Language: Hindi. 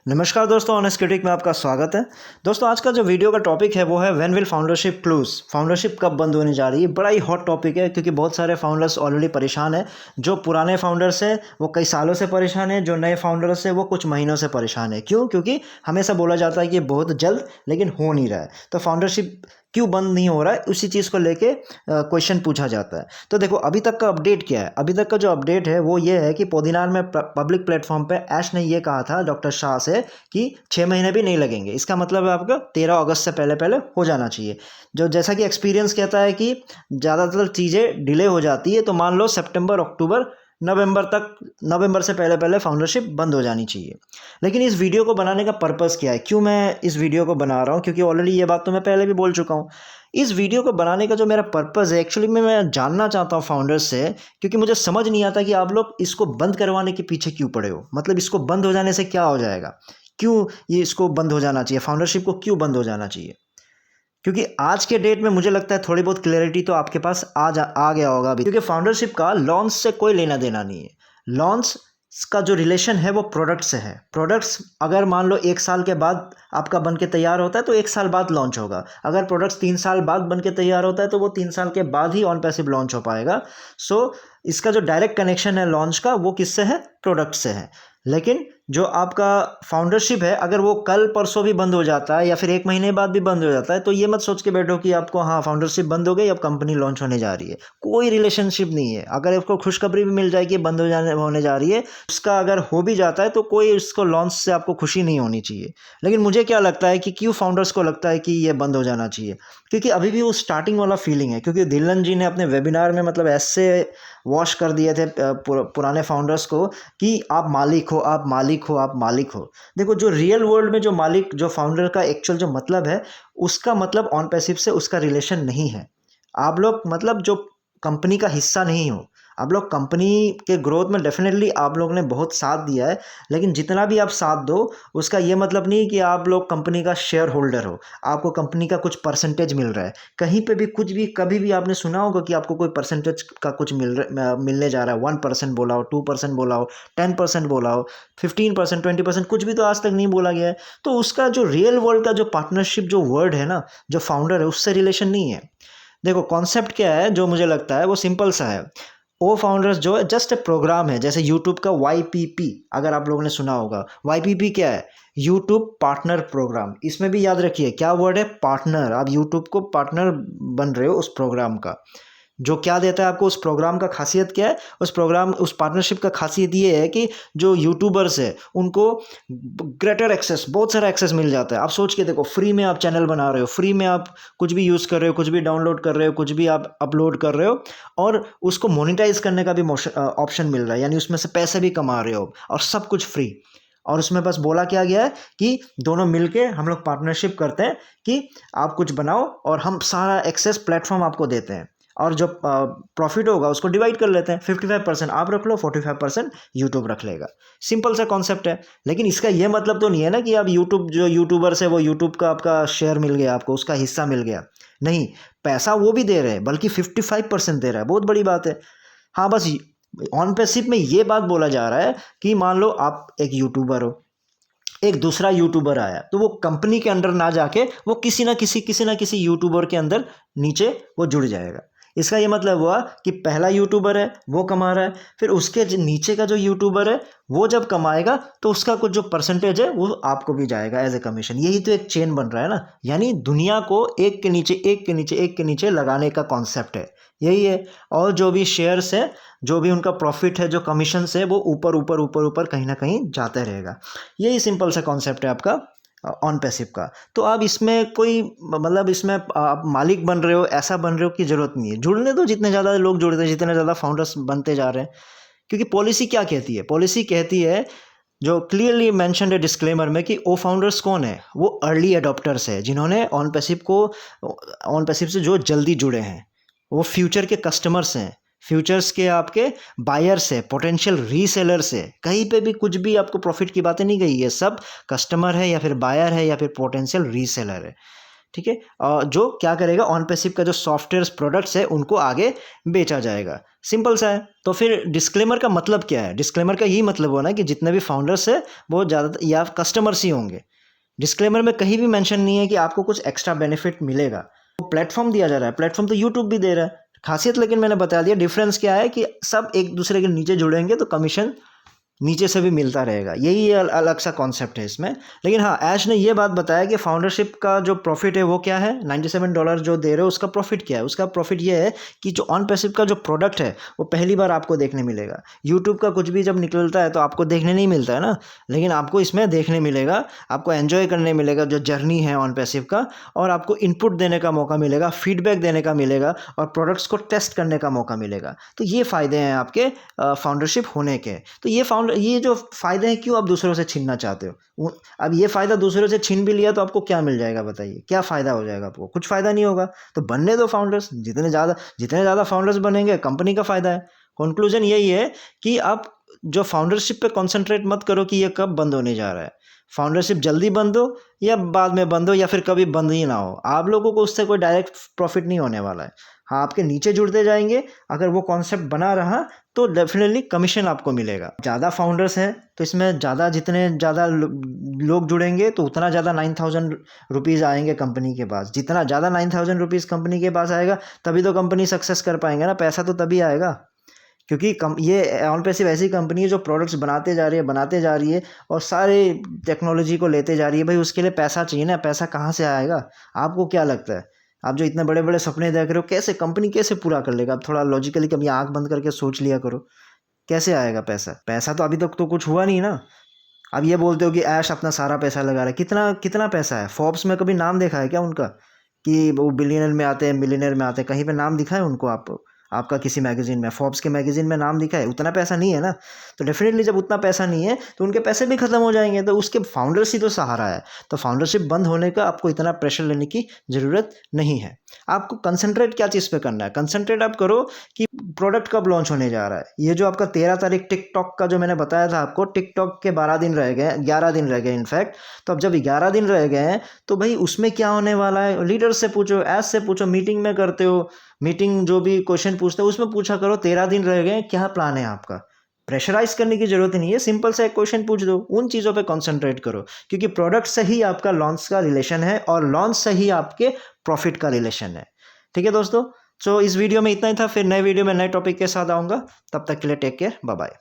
नमस्कार दोस्तों, ऑनेस्ट क्रिटिक में आपका स्वागत है। दोस्तों, आज का जो वीडियो का टॉपिक है वो है when will foundership close. Foundership कब बंद होने जा रही है। बड़ा ही हॉट टॉपिक है क्योंकि बहुत सारे फाउंडर्स ऑलरेडी परेशान हैं। जो पुराने फाउंडर्स हैं वो कई सालों से परेशान हैं, जो नए फाउंडर्स हैं वो कुछ महीनों से परेशान है। क्यों? क्योंकि हमेशा बोला जाता है कि ये बहुत जल्द, लेकिन हो नहीं रहा है। तो फाउंडरशिप क्यों बंद नहीं हो रहा है, उसी चीज़ को लेके क्वेश्चन पूछा जाता है। तो देखो, अभी तक का अपडेट क्या है। अभी तक का जो अपडेट है वो ये है कि पोदिनार में पब्लिक प्लेटफॉर्म पे ऐश ने ये कहा था डॉक्टर शाह से कि 6 महीने भी नहीं लगेंगे। इसका मतलब है आपका 13 अगस्त से पहले पहले हो जाना चाहिए। जो जैसा कि एक्सपीरियंस कहता है कि ज़्यादातर चीज़ें डिले हो जाती है। तो मान लो सितंबर, अक्टूबर, नवंबर तक, नवंबर से पहले पहले फाउंडरशिप बंद हो जानी चाहिए। लेकिन इस वीडियो को बनाने का पर्पज़ क्या है, क्यों मैं इस वीडियो को बना रहा हूँ? क्योंकि ऑलरेडी ये बात तो मैं पहले भी बोल चुका हूँ। इस वीडियो को बनाने का जो मेरा पर्पज़ है, एक्चुअली में मैं जानना चाहता हूँ फाउंडर्स से, क्योंकि मुझे समझ नहीं आता कि आप लोग इसको बंद करवाने के पीछे क्यों पड़े हो। मतलब इसको बंद हो जाने से क्या हो जाएगा, क्यों ये इसको बंद हो जाना चाहिए, फाउंडरशिप को क्यों बंद हो जाना चाहिए। क्योंकि आज के डेट में मुझे लगता है थोड़ी बहुत क्लैरिटी तो आपके पास आ गया होगा अभी। क्योंकि फाउंडरशिप का लॉन्च से कोई लेना देना नहीं है। लॉन्च का जो रिलेशन है वो प्रोडक्ट से है। प्रोडक्ट्स अगर मान लो 1 साल के बाद आपका बन के तैयार होता है तो 1 साल बाद लॉन्च होगा। अगर प्रोडक्ट्स 3 साल बाद बन के तैयार होता है तो वो 3 साल के बाद ही ऑन पैसिव लॉन्च हो पाएगा। सो इसका जो डायरेक्ट कनेक्शन है लॉन्च का, वो किससे है? प्रोडक्ट से है। लेकिन जो आपका फाउंडरशिप है, अगर वो कल परसों भी बंद हो जाता है या फिर 1 महीने बाद भी बंद हो जाता है, तो ये मत सोच के बैठो कि आपको हाँ फाउंडरशिप बंद हो गई, अब कंपनी लॉन्च होने जा रही है। कोई रिलेशनशिप नहीं है। अगर आपको खुशखबरी भी मिल जाए कि बंद होने जा रही है, उसका अगर हो भी जाता है तो कोई उसको लॉन्च से आपको खुशी नहीं होनी चाहिए। लेकिन मुझे क्या लगता है कि क्यों फाउंडर्स को लगता है कि ये बंद हो जाना चाहिए, क्योंकि अभी भी वो स्टार्टिंग वाला फीलिंग है। क्योंकि धिल्लन जी ने अपने वेबिनार में मतलब ऐसे वॉश कर दिए थे पुराने फाउंडर्स को कि आप मालिक हो, आप मालिक हो, आप मालिक हो। देखो, जो रियल वर्ल्ड में जो मालिक, जो फाउंडर का एक्चुअल जो मतलब है, उसका मतलब ऑन पैसिव से उसका रिलेशन नहीं है। आप लोग मतलब जो कंपनी का हिस्सा नहीं हो। आप लोग कंपनी के ग्रोथ में डेफिनेटली आप लोग ने बहुत साथ दिया है, लेकिन जितना भी आप साथ दो उसका ये मतलब नहीं कि आप लोग कंपनी का शेयर होल्डर हो, आपको कंपनी का कुछ परसेंटेज मिल रहा है। कहीं पे भी कुछ भी कभी भी आपने सुना होगा कि आपको कोई परसेंटेज का कुछ मिलने जा रहा है? 1% बोला हो, 2% बोला हो, 10% बोला हो, 15%, 20%, कुछ भी तो आज तक नहीं बोला गया है। तो उसका जो रियल वर्ल्ड का जो पार्टनरशिप जो वर्ड है ना, जो फाउंडर है, उससे रिलेशन नहीं है। देखो, कॉन्सेप्ट क्या है जो मुझे लगता है वो सिंपल सा है। ओ फाउंडर्स जो है जस्ट ए प्रोग्राम है, जैसे यूट्यूब का YPP, अगर आप लोगों ने सुना होगा। YPP क्या है? YouTube partner program. इसमें भी याद रखिए क्या वर्ड है? पार्टनर। आप यूट्यूब को पार्टनर बन रहे हो उस प्रोग्राम का। जो क्या देता है आपको उस प्रोग्राम का, खासियत क्या है उस प्रोग्राम, उस पार्टनरशिप का? खासियत ये है कि जो यूट्यूबर्स है उनको ग्रेटर एक्सेस, बहुत सारा एक्सेस मिल जाता है। आप सोच के देखो, फ्री में आप चैनल बना रहे हो, फ्री में आप कुछ भी यूज़ कर रहे हो, कुछ भी डाउनलोड कर रहे हो, कुछ भी आप अपलोड कर रहे हो, और उसको मोनेटाइज करने का भी ऑप्शन मिल रहा है, यानी उसमें से पैसे भी कमा रहे हो, और सब कुछ फ्री। और उसमें बस बोला क्या गया है कि दोनों मिलके हम लोग पार्टनरशिप करते हैं कि आप कुछ बनाओ और हम सारा एक्सेस प्लेटफॉर्म आपको देते हैं, और जो प्रॉफिट होगा उसको डिवाइड कर लेते हैं। 55% आप रख लो, 45% यूट्यूब रख लेगा। सिंपल सा कॉन्सेप्ट है। लेकिन इसका ये मतलब तो नहीं है ना कि आप यूट्यूब, जो यूट्यूबर्स है वो यूट्यूब का आपका शेयर मिल गया, आपको उसका हिस्सा मिल गया। नहीं, पैसा वो भी दे रहे हैं, बल्कि 55% दे रहा है। बहुत बड़ी बात है। हाँ, बस ऑन पैसिव में ये बात बोला जा रहा है कि मान लो आप एक यूट्यूबर हो, एक दूसरा यूट्यूबर आया, तो वो कंपनी के अंडर ना जाके वो किसी ना किसी यूट्यूबर के अंदर नीचे वो जुड़ जाएगा। इसका ये मतलब हुआ कि पहला यूट्यूबर है वो कमा रहा है, फिर उसके नीचे का जो यूट्यूबर है वो जब कमाएगा तो उसका कुछ जो परसेंटेज है वो आपको भी जाएगा एज ए कमीशन। यही तो एक चेन बन रहा है ना, यानी दुनिया को एक के नीचे एक के नीचे एक के नीचे लगाने का कॉन्सेप्ट है, यही है। और जो भी शेयर्स है, जो भी उनका प्रॉफिट है, जो कमीशन है, वो ऊपर ऊपर ऊपर ऊपर कहीं ना कहीं जाता रहेगा। यही सिंपल सा कॉन्सेप्ट है आपका ऑन पैसिव का। तो आप इसमें कोई मतलब इसमें आप मालिक बन रहे हो, ऐसा बन रहे हो की ज़रूरत नहीं है। जुड़ने दो, जितने ज़्यादा लोग जुड़ते हैं, जितने ज़्यादा फाउंडर्स बनते जा रहे हैं। क्योंकि पॉलिसी क्या कहती है? पॉलिसी कहती है, जो क्लियरली मेंशन्ड है डिस्क्लेमर में, कि वो फाउंडर्स कौन है? वो अर्ली अडॉप्टर्स है, जिन्होंने ऑन पैसिव से जो जल्दी जुड़े हैं। वो फ्यूचर के कस्टमर्स हैं, फ्यूचर्स के आपके बायर्स है, पोटेंशियल रीसेलर्स है। कहीं पे भी कुछ भी आपको प्रॉफिट की बातें नहीं गई है, सब कस्टमर है या फिर बायर है या फिर पोटेंशियल रीसेलर है। ठीक है, जो क्या करेगा, ऑन पैसिव का जो सॉफ्टवेयर प्रोडक्ट्स है उनको आगे बेचा जाएगा। सिंपल सा है। तो फिर डिस्क्लेमर का मतलब क्या है? डिस्क्लेमर का यही मतलब होना कि जितने भी फाउंडर्स है वो ज़्यादा या कस्टमर्स ही होंगे। डिस्क्लेमर में कहीं भी मेंशन नहीं है कि आपको कुछ एक्स्ट्रा बेनिफिट मिलेगा। वो प्लेटफॉर्म दिया जा रहा है, प्लेटफॉर्म तो यूट्यूब भी दे रहा है। खासियत लेकिन मैंने बता दिया, डिफरेंस क्या है कि सब एक दूसरे के नीचे जुड़ेंगे तो कमीशन नीचे से भी मिलता रहेगा, यही अलग सा कॉन्सेप्ट है इसमें। लेकिन हाँ, ऐश ने ये बात बताया कि फाउंडरशिप का जो प्रॉफिट है वो क्या है, $97 जो दे रहे हो उसका प्रॉफिट क्या है। उसका प्रॉफिट ये है कि जो ऑन पैसिव का जो प्रोडक्ट है वो पहली बार आपको देखने मिलेगा। यूट्यूब का कुछ भी जब निकलता है तो आपको देखने नहीं मिलता है ना, लेकिन आपको इसमें देखने मिलेगा, आपको एंजॉय करने मिलेगा जो जर्नी है ऑन पैसिव का, और आपको इनपुट देने का मौका मिलेगा, फीडबैक देने का मिलेगा, और प्रोडक्ट्स को टेस्ट करने का मौका मिलेगा। तो ये फ़ायदे हैं आपके फाउंडरशिप होने के। तो ये जो फ़ायदे हैं, क्यों आप दूसरों से छीनना चाहते हो? अब ये फ़ायदा दूसरों से छीन भी लिया तो आपको क्या मिल जाएगा बताइए? क्या फ़ायदा हो जाएगा आपको? कुछ फ़ायदा नहीं होगा। तो बनने दो फाउंडर्स, जितने ज़्यादा फाउंडर्स बनेंगे कंपनी का फ़ायदा है। कंक्लूजन यही है कि आप जो फाउंडरशिप पे कॉन्सेंट्रेट मत करो कि ये कब बंद होने जा रहा है। फाउंडरशिप जल्दी बंद हो या बाद में बंद हो या फिर कभी बंद ही ना हो, आप लोगों को उससे कोई डायरेक्ट प्रॉफिट नहीं होने वाला है। हाँ, आपके नीचे जुड़ते जाएंगे, अगर वो कॉन्सेप्ट बना रहा तो डेफिनेटली कमीशन आपको मिलेगा। ज़्यादा फाउंडर्स हैं तो इसमें जितने ज़्यादा लोग जुड़ेंगे तो उतना ज़्यादा 9,000 रुपीज़ आएंगे कंपनी के पास। जितना ज़्यादा 9,000 रुपीज़ कंपनी के पास आएगा तभी तो कंपनी सक्सेस कर पाएंगे ना, पैसा तो तभी आएगा। क्योंकि ये ऑन पैसिव ऐसी कंपनी है जो प्रोडक्ट्स बनाते जा रही है और सारे टेक्नोलॉजी को लेते जा रही है। भाई उसके लिए पैसा चाहिए ना, पैसा कहाँ से आएगा? आपको क्या लगता है? आप जो इतने बड़े बड़े सपने देख रहे हो, कैसे कंपनी कैसे पूरा कर लेगा? आप थोड़ा लॉजिकली कभी आंख बंद करके सोच लिया करो, कैसे आएगा पैसा? पैसा तो अभी तक तो कुछ हुआ नहीं ना। अब ये बोलते हो कि ऐश अपना सारा पैसा लगा रहा है, कितना कितना पैसा है? फोर्ब्स में कभी नाम देखा है क्या उनका कि वो बिलियनर में आते हैं, मिलियनर में आते हैं? कहीं पे नाम दिखा है उनको आपका किसी मैगजीन में, फोर्ब्स के मैगजीन में नाम दिखा है? उतना पैसा नहीं है ना। तो डेफिनेटली जब उतना पैसा नहीं है तो उनके पैसे भी खत्म हो जाएंगे, तो उसके फाउंडर्स ही तो सहारा है। तो फाउंडरशिप बंद होने का आपको इतना प्रेशर लेने की ज़रूरत नहीं है। आपको कंसंट्रेट क्या चीज़ पे करना है? कंसंट्रेट आप करो कि प्रोडक्ट कब लॉन्च होने जा रहा है। ये जो आपका 13 तारीख टिकटॉक का जो मैंने बताया था आपको, टिकटॉक के 12 दिन रह गए, 11 दिन रह गए इनफैक्ट। तो अब जब 11 दिन रह गए हैं तो भाई उसमें क्या होने वाला है, लीडर से पूछो, एस से पूछो, मीटिंग में करते हो, मीटिंग जो भी क्वेश्चन पूछते हो उसमें पूछा करो 13 दिन रह गए क्या प्लान है आपका। प्रेशराइज करने की जरूरत नहीं है, सिंपल सा एक क्वेश्चन पूछ दो, उन चीज़ों पे कंसंट्रेट करो, क्योंकि प्रोडक्ट से ही आपका लॉन्च का रिलेशन है और लॉन्च से ही आपके प्रॉफिट का रिलेशन है। ठीक है दोस्तों, तो इस वीडियो में इतना ही था। फिर नए वीडियो में नए टॉपिक के साथ आऊँगा, तब तक के लिए टेक केयर, बाय बाय।